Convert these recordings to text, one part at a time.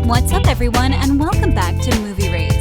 What's up, everyone, and welcome back to Movie Raised.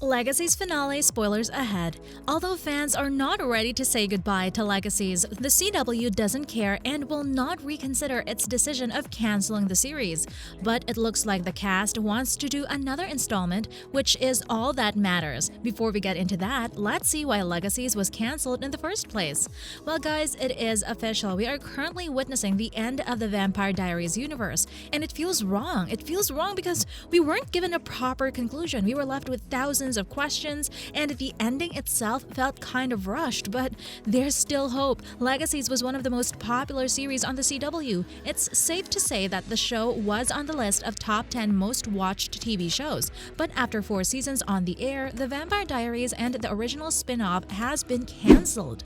Legacies finale spoilers ahead. Although fans are not ready to say goodbye to Legacies, the CW doesn't care and will not reconsider its decision of canceling the series. But it looks like the cast wants to do another installment, which is all that matters. Before we get into that, let's see why Legacies was canceled in the first place. Well, guys, it is official. We are currently witnessing the end of the Vampire Diaries universe, and it feels wrong. It feels wrong because we weren't given a proper conclusion. We were left with thousands of questions, and the ending itself felt kind of rushed, but there's still hope. Legacies was one of the most popular series on the CW. It's safe to say that the show was on the list of top 10 most watched TV shows, but after 4 seasons on the air, the Vampire Diaries and the original spin-off has been cancelled.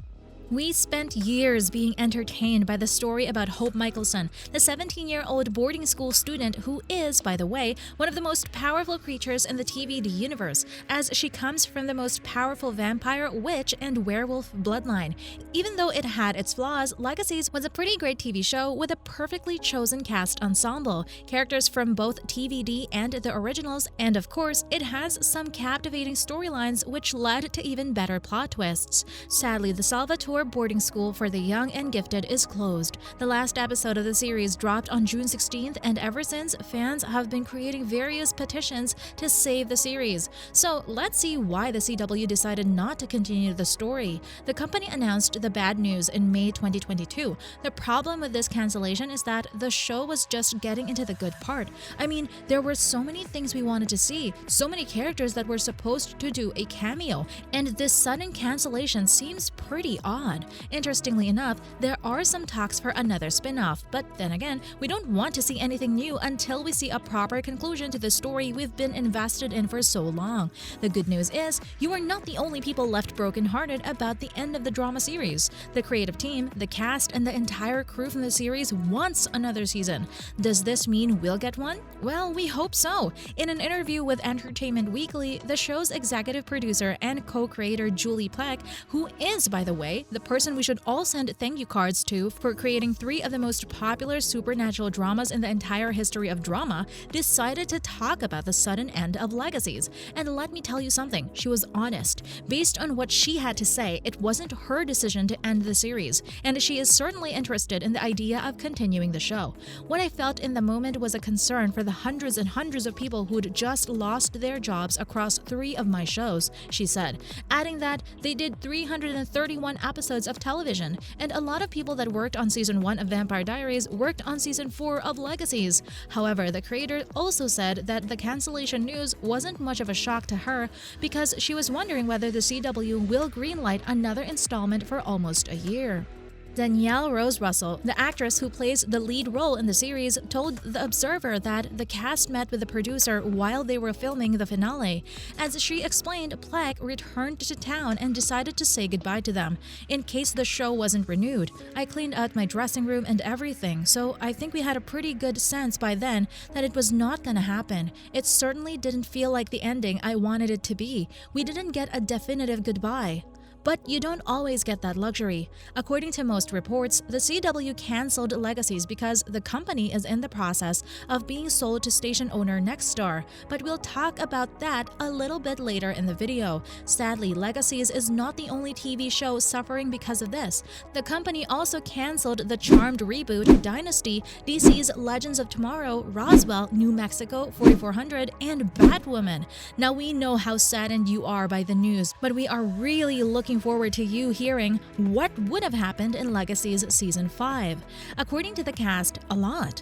We spent years being entertained by the story about Hope Mikaelson, the 17-year-old boarding school student who is, by the way, one of the most powerful creatures in the TVD universe, as she comes from the most powerful vampire, witch, and werewolf bloodline. Even though it had its flaws, Legacies was a pretty great TV show with a perfectly chosen cast ensemble, characters from both TVD and the originals, and of course, it has some captivating storylines which led to even better plot twists. Sadly, the Salvatore boarding school for the young and gifted is closed. The last episode of the series dropped on June 16th, and ever since, fans have been creating various petitions to save the series. So let's see why the CW decided not to continue the story. The company announced the bad news in May 2022. The problem with this cancellation is that the show was just getting into the good part. I mean, there were so many things we wanted to see, so many characters that were supposed to do a cameo, and this sudden cancellation seems pretty odd. Interestingly enough, there are some talks for another spin-off, but then again, we don't want to see anything new until we see a proper conclusion to the story we've been invested in for so long. The good news is, you are not the only people left brokenhearted about the end of the drama series. The creative team, the cast, and the entire crew from the series wants another season. Does this mean we'll get one? Well, we hope so. In an interview with Entertainment Weekly, the show's executive producer and co-creator Julie Plec, who is, by the way, the person we should all send thank you cards to for creating 3 of the most popular supernatural dramas in the entire history of drama, decided to talk about the sudden end of Legacies. And let me tell you something, she was honest. Based on what she had to say, it wasn't her decision to end the series, and she is certainly interested in the idea of continuing the show. What I felt in the moment was a concern for the hundreds and hundreds of people who'd just lost their jobs across 3 of my shows, she said, adding that they did 331 episodes of television, and a lot of people that worked on season 1 of Vampire Diaries worked on season 4 of Legacies. However, the creator also said that the cancellation news wasn't much of a shock to her because she was wondering whether the CW will greenlight another installment for almost a year. Danielle Rose Russell, the actress who plays the lead role in the series, told The Observer that the cast met with the producer while they were filming the finale. As she explained, Plec returned to town and decided to say goodbye to them, in case the show wasn't renewed. I cleaned out my dressing room and everything, so I think we had a pretty good sense by then that it was not gonna happen. It certainly didn't feel like the ending I wanted it to be. We didn't get a definitive goodbye. But you don't always get that luxury. According to most reports, the CW canceled Legacies because the company is in the process of being sold to station owner Nexstar, but we'll talk about that a little bit later in the video. Sadly, Legacies is not the only TV show suffering because of this. The company also canceled the charmed reboot Dynasty, DC's Legends of Tomorrow, Roswell, New Mexico, 4400, and Batwoman. Now we know how saddened you are by the news, but we are really looking forward to you hearing what would have happened in Legacies Season 5. According to the cast, a lot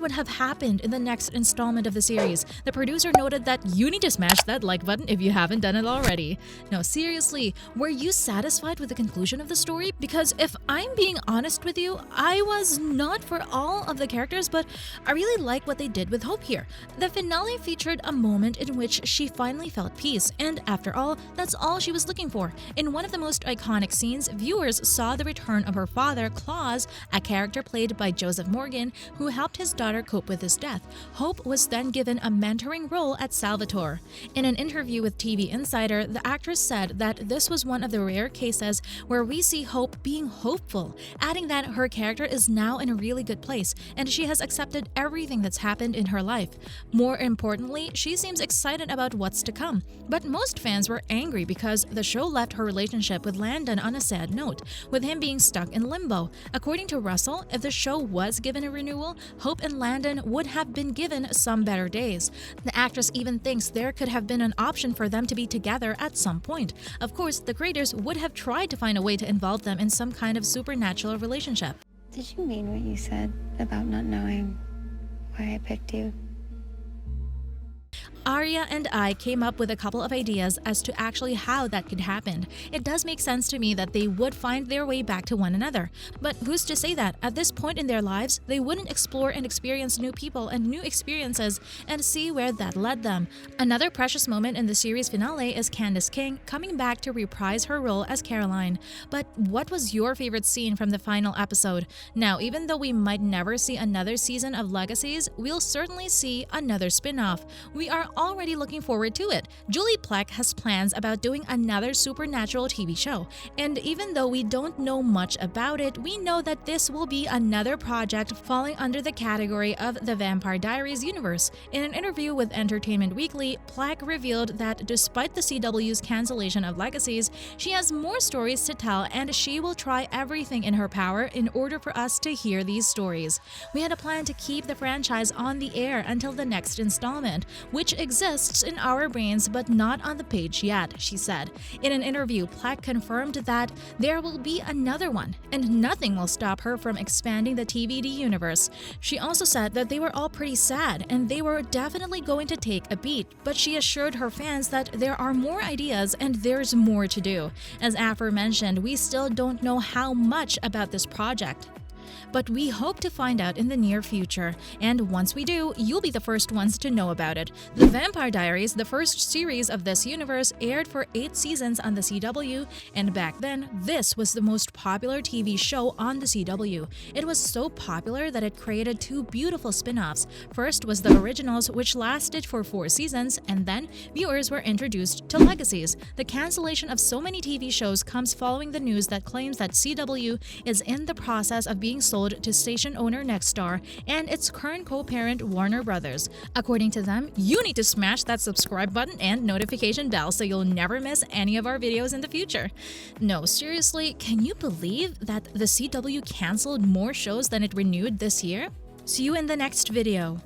would have happened in the next installment of the series. The producer noted that you need to smash that like button if you haven't done it already. No, seriously, were you satisfied with the conclusion of the story? Because if I'm being honest with you, I was not for all of the characters, but I really like what they did with Hope here. The finale featured a moment in which she finally felt peace, and after all, that's all she was looking for. In In one of the most iconic scenes, viewers saw the return of her father, Klaus, a character played by Joseph Morgan, who helped his daughter cope with his death. Hope was then given a mentoring role at Salvatore. In an interview with TV Insider, the actress said that this was one of the rare cases where we see Hope being hopeful, adding that her character is now in a really good place and she has accepted everything that's happened in her life. More importantly, she seems excited about what's to come. But most fans were angry because the show left her relationship with Landon on a sad note, with him being stuck in limbo. According to Russell, if the show was given a renewal, Hope and Landon would have been given some better days. The actress even thinks there could have been an option for them to be together at some point. Of course, the creators would have tried to find a way to involve them in some kind of supernatural relationship. Did you mean what you said about not knowing why I picked you? Arya and I came up with a couple of ideas as to actually how that could happen. It does make sense to me that they would find their way back to one another. But who's to say that at this point in their lives, they wouldn't explore and experience new people and new experiences and see where that led them. Another precious moment in the series finale is Candace King coming back to reprise her role as Caroline. But what was your favorite scene from the final episode? Now, even though we might never see another season of Legacies, we'll certainly see another spin-off. We are already looking forward to it. Julie Plec has plans about doing another supernatural TV show, and even though we don't know much about it, we know that this will be another project falling under the category of the Vampire Diaries universe. In an interview with Entertainment Weekly, Plec revealed that despite the CW's cancellation of Legacies, she has more stories to tell and she will try everything in her power in order for us to hear these stories. We had a plan to keep the franchise on the air until the next installment, which exists in our brains but not on the page yet, she said. In an interview, Plec confirmed that there will be another one, and nothing will stop her from expanding the TVD universe. She also said that they were all pretty sad and they were definitely going to take a beat, but she assured her fans that there are more ideas and there's more to do. As aforementioned, we still don't know how much about this project, but we hope to find out in the near future. And once we do, you'll be the first ones to know about it. The Vampire Diaries, the first series of this universe, aired for 8 seasons on the CW, and back then, this was the most popular TV show on the CW. It was so popular that it created 2 beautiful spin-offs. First was the originals, which lasted for 4 seasons, and then viewers were introduced to Legacies. The cancellation of so many TV shows comes following the news that claims that CW is in the process of being sold to station owner Nexstar and its current co-parent Warner Brothers. According to them, you need to smash that subscribe button and notification bell so you'll never miss any of our videos in the future. No, seriously, can you believe that the CW canceled more shows than it renewed this year? See you in the next video.